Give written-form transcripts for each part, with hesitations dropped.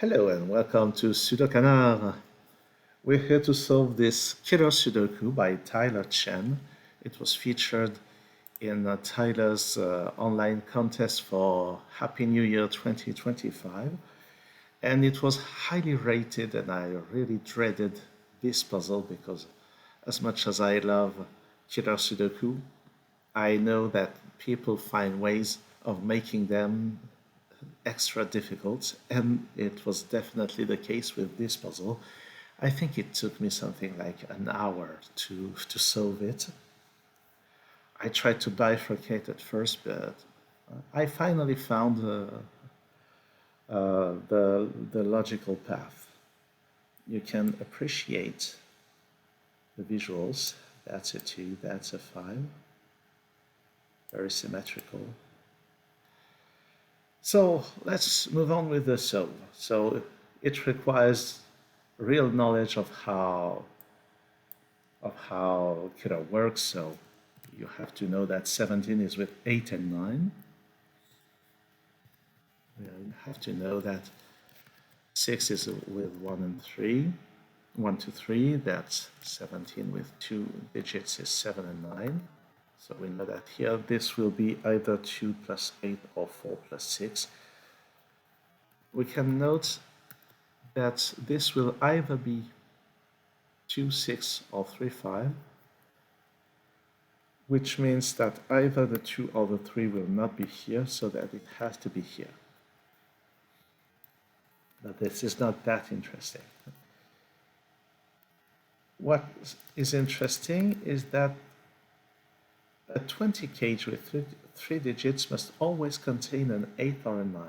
Hello and welcome to SudoKanard. We're here to solve this killer Sudoku by Tyler Chen. It was featured in Tyler's online contest for Happy New Year 2025, and it was highly rated. And I really dreaded this puzzle because, as much as I love killer Sudoku, I know that people find ways of making them extra difficult, and it was definitely the case with this puzzle. I think it took me something like an hour to solve it. I tried to bifurcate at first, but I finally found the logical path. You can appreciate the visuals. That's a 2, that's a 5. Very symmetrical. So let's move on with the solve. So it requires real knowledge of how Kira works. So you have to know that 17 is with 8 and 9. You have to know that 6 is with 1 and 3. 1 to 3, that's 17 with 2 digits is 7 and 9. So we know that here this will be either 2 plus 8 or 4 plus 6. We can note that this will either be 2, 6 or 3, 5, which means that either the 2 or the 3 will not be here, so that it has to be here. But this is not that interesting. What is interesting is that a 20 cage with 3 digits must always contain an 8 or a 9.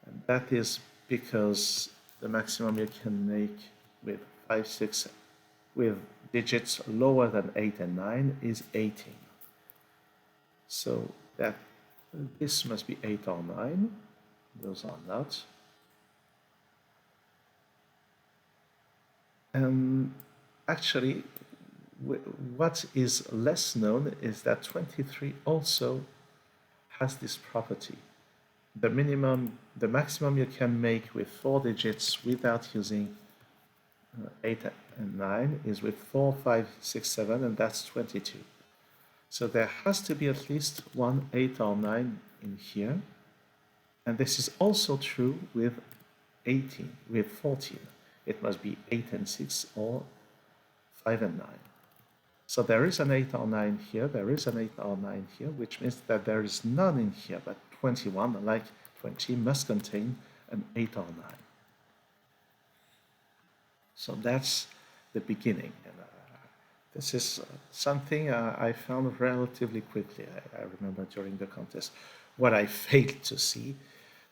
And that is because the maximum you can make with 5, 6, with digits lower than 8 and 9 is 18. So that this must be 8 or 9. Those are not. And actually, what is less known is that 23 also has this property. The maximum you can make with 4 digits without using 8 and 9 is with 4, 5, 6, 7, and that's 22. So there has to be at least one 8 or 9 in here. And this is also true with 18, with 14. It must be 8 and 6 or 5 and 9. So there is an 8 or 9 here, there is an 8 or 9 here, which means that there is none in here, but 21, like 20, must contain an 8 or 9. So that's the beginning. And this is something I found relatively quickly. I remember during the contest. What I failed to see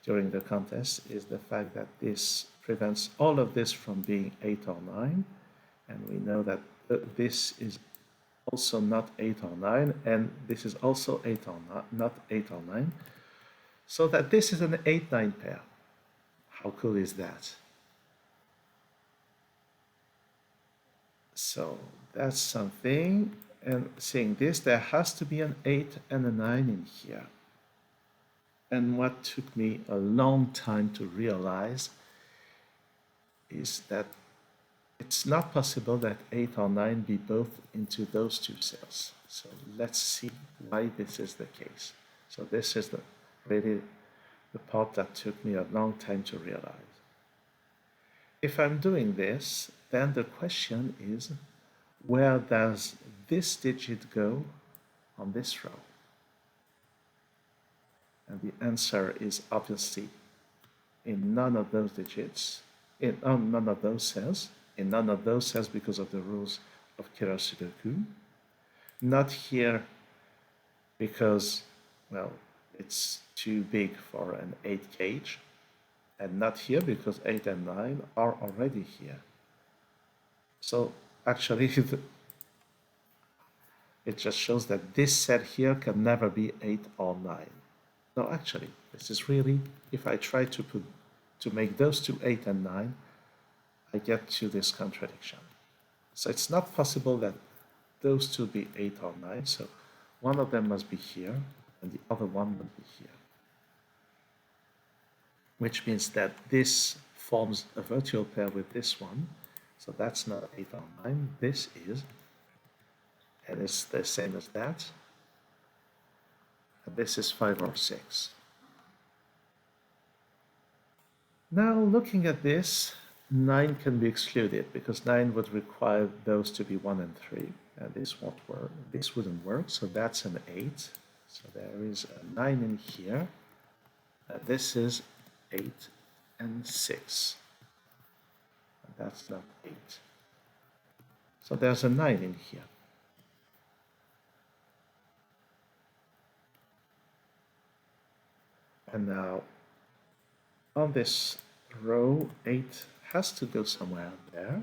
during the contest is the fact that this prevents all of this from being 8 or 9. And we know that this is also not 8 or 9, and this is also 8 or not 8 or 9. So that this is an 8-9 pair. How cool is that? So that's something. And seeing this, there has to be an 8 and a 9 in here. And what took me a long time to realize is that it's not possible that 8 or 9 be both into those two cells. So let's see why this is the case. So this is really the part that took me a long time to realize. If I'm doing this, then the question is, where does this digit go on this row? And the answer is obviously in none of those digits, in none of those cells, in none of those cells because of the rules of Kira Sudoku. Not here because, well, it's too big for an 8 cage. And not here because 8 and 9 are already here. So actually, it just shows that this set here can never be 8 or 9. No, actually, this is really, if I try to make those two 8 and 9, I get to this contradiction. So it's not possible that those two be 8 or 9, so one of them must be here, and the other one must be here. which means that this forms a virtual pair with this one. So that's not 8 or 9. This is, and it's the same as that. And this is 5 or 6. Now, looking at this, 9 can be excluded because 9 would require those to be 1 and 3. And this won't work. This wouldn't work. So that's an 8. So there is a 9 in here. This is 8 and 6. And that's not 8. So there's a 9 in here. And now on this row, 8 has to go somewhere there.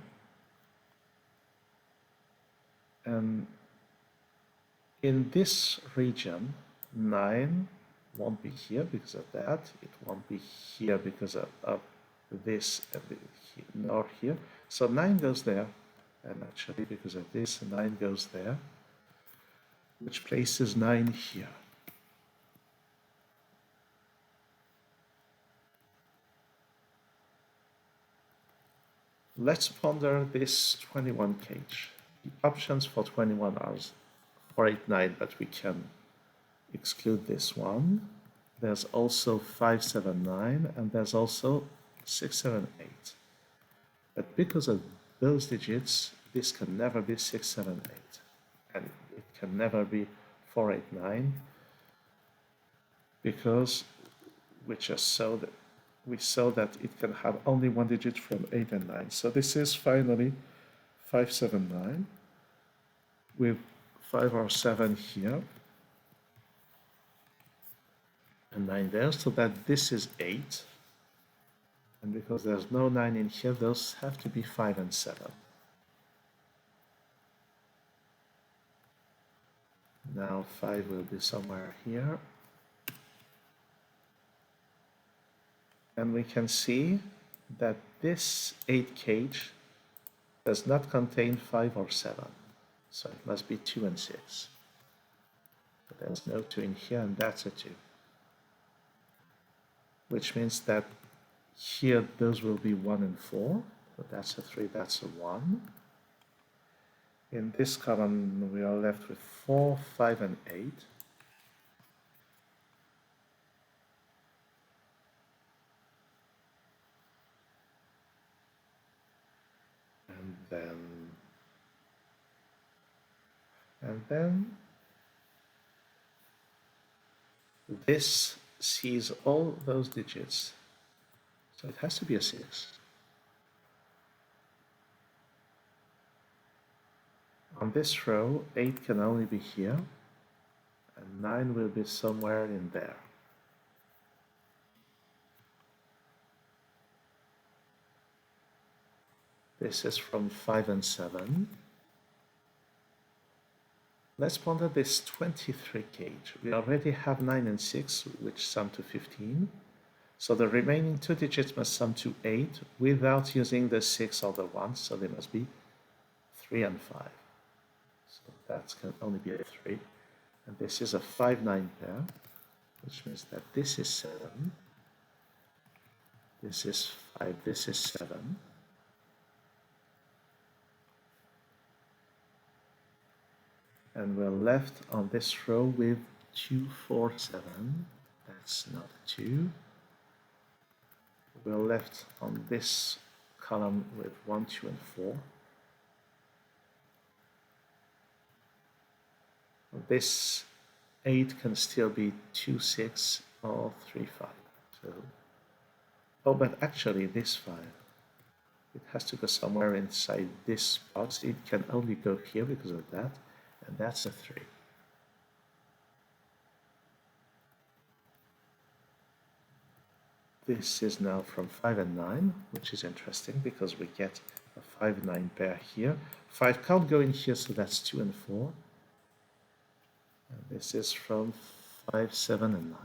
And in this region, 9 won't be here because of that. It won't be here because of this, nor here. So 9 goes there. And actually, because of this, 9 goes there, which places 9 here. Let's ponder this 21 cage. The options for 21 are 489, but we can exclude this one. There's also 579, and there's also 678. But because of those digits, this can never be 678, and it can never be 489, because we saw that it can have only one digit from 8 and 9. So this is finally 579 with 5 or 7 here and 9 there, so that this is 8. And because there's no 9 in here, those have to be 5 and 7. Now 5 will be somewhere here. And we can see that this 8 cage does not contain 5 or 7. So it must be 2 and 6. But there's no 2 in here, and that's a 2. Which means that here those will be 1 and 4. So that's a 3, that's a 1. In this column, we are left with 4, 5, and 8. And then this sees all those digits. So it has to be a 6. On this row, 8 can only be here, and 9 will be somewhere in there. This is from 5 and 7. Let's ponder this 23 cage. We already have 9 and 6, which sum to 15. So the remaining 2 digits must sum to 8 without using the 6 or the 1, so they must be 3 and 5. So that can only be a 3. And this is a 5-9 pair, which means that this is 7. This is 5, this is 7. And we're left on this row with 2, 4, 7. That's not a 2. We're left on this column with 1, 2, and 4. This 8 can still be 2, 6, or 3, 5. So, oh, but actually this 5, it has to go somewhere inside this box. It can only go here because of that. And that's a 3. This is now from 5 and 9, which is interesting because we get a 5-9 pair here. 5 can't go in here, so that's 2 and 4. And this is from 5, 7, and 9.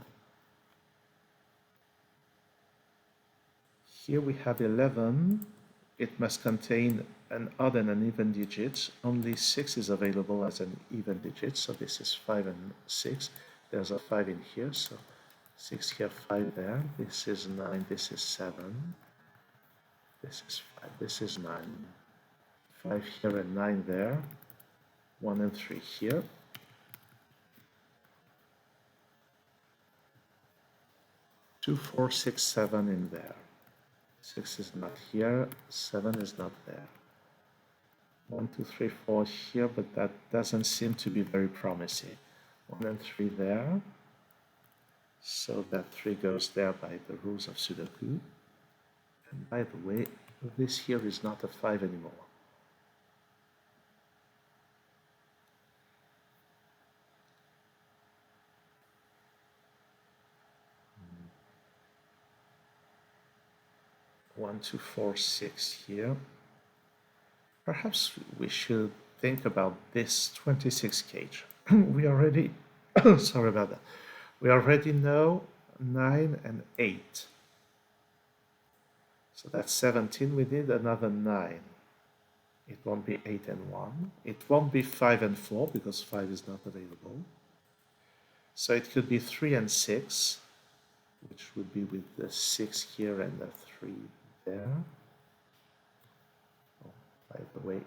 Here we have 11. It must contain an odd and an even digit. Only 6 is available as an even digit, so this is 5 and 6. There's a 5 in here, so 6 here, 5 there. This is 9, this is 7. This is 5, this is 9. 5 here and 9 there. 1 and 3 here. 2, 4, 6, 7 in there. 6 is not here, 7 is not there. 1, 2, 3, 4 here, but that doesn't seem to be very promising. 1 and 3 there. So that 3 goes there by the rules of Sudoku. And by the way, this here is not a 5 anymore. One, two, four, 6 here. Perhaps we should think about this 26 cage. We already, sorry about that. We already know 9 and 8. So that's 17. We need another 9. It won't be 8 and 1. It won't be 5 and 4 because 5 is not available. So it could be 3 and 6, which would be with the 6 here and the 3 there. Oh, by the way.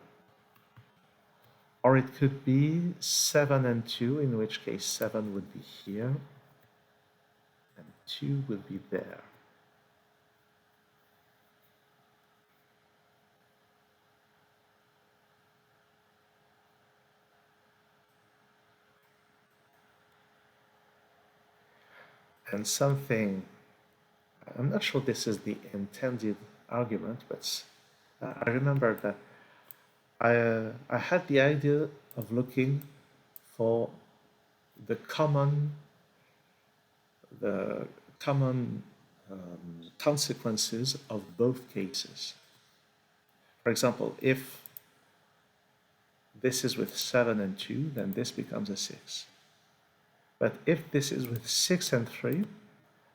Or it could be 7 and 2, in which case 7 would be here, and 2 would be there. And something, I'm not sure this is the intended argument, but I remember that I had the idea of looking for the common consequences of both cases. For example, if this is with 7 and 2, then this becomes a 6. But if this is with 6 and 3,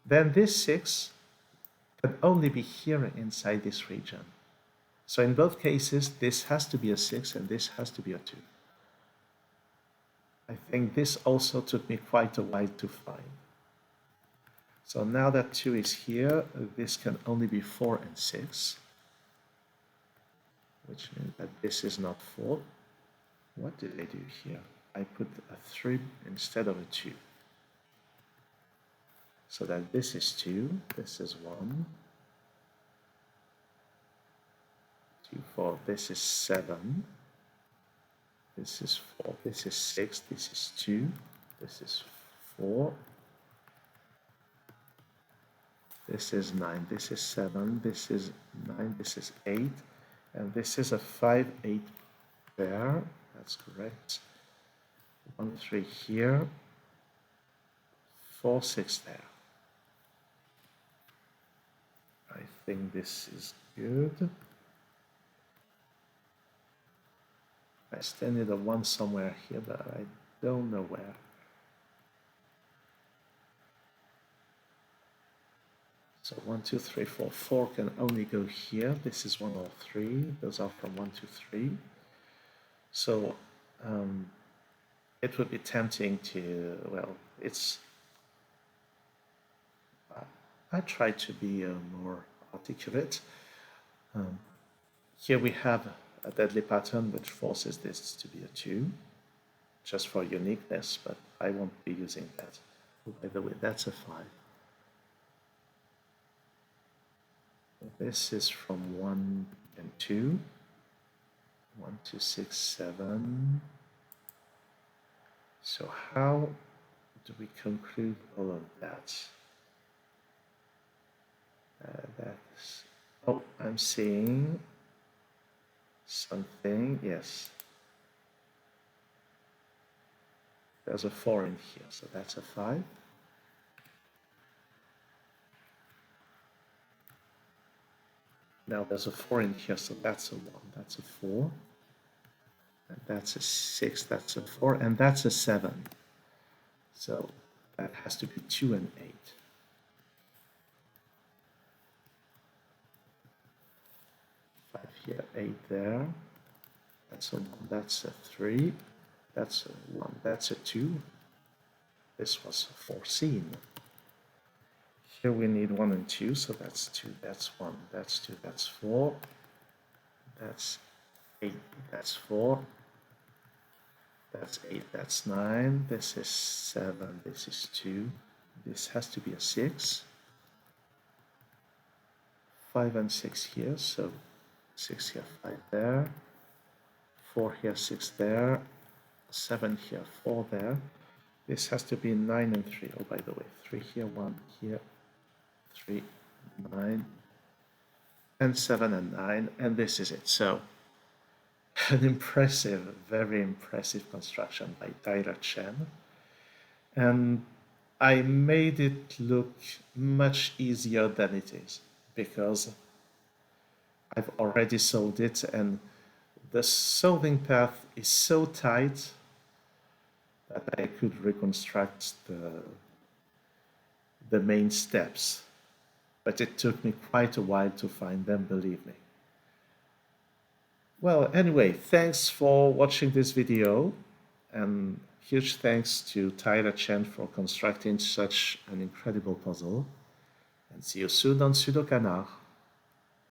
then this 6 can only be here inside this region. So in both cases, this has to be a 6 and this has to be a 2. I think this also took me quite a while to find. So now that 2 is here, this can only be 4 and 6, which means that this is not 4. What did I do here? I put a 3 instead of a 2. So that this is 2, this is 1, 2, 4, this is 7, this is 4, this is 6, this is 2, this is 4, this is 9, this is 7, this is 9, this is 8, and this is a 5, 8 pair, that's correct. 1, 3 here, 4, 6 there. I think this is good. I still need a 1 somewhere here, but I don't know where. So 1, 2, 3, 4. 4 can only go here. This is 1 or 3. Those are from 1 to 3. So it would be tempting to, well, it's, I try to be more articulate. Here we have a deadly pattern which forces this to be a 2, just for uniqueness, but I won't be using that. Oh, by the way, that's a 5. This is from 1 and 2. 1, 2, 6, 7. So how do we conclude all of that? That's, oh, I'm seeing something, yes. There's a 4 in here, so that's a 5. Now there's a 4 in here, so that's a 1, that's a 4. And that's a 6, that's a 4, and that's a 7. So that has to be 2 and 8. 5 here, 8 there. That's a 1, that's a 3. That's a 1, that's a 2. This was foreseen. Here we need 1 and 2, so that's 2, that's 1, that's 2, that's 4, that's 8, that's 4, that's 8, that's 9, this is 7, this is 2, this has to be a 6, 5 and 6 here, so 6 here, 5 there, 4 here, 6 there, 7 here, 4 there. This has to be 9 and 3. Oh, by the way, 3 here, 1 here, 3, 9, and 7 and 9, and this is it. So, an impressive, very impressive construction by Tyler Chen. And I made it look much easier than it is because I've already solved it, and the solving path is so tight that I could reconstruct the main steps. But it took me quite a while to find them, believe me. Well, anyway, thanks for watching this video, and huge thanks to Tyler Chen for constructing such an incredible puzzle. And see you soon on SudoKanard.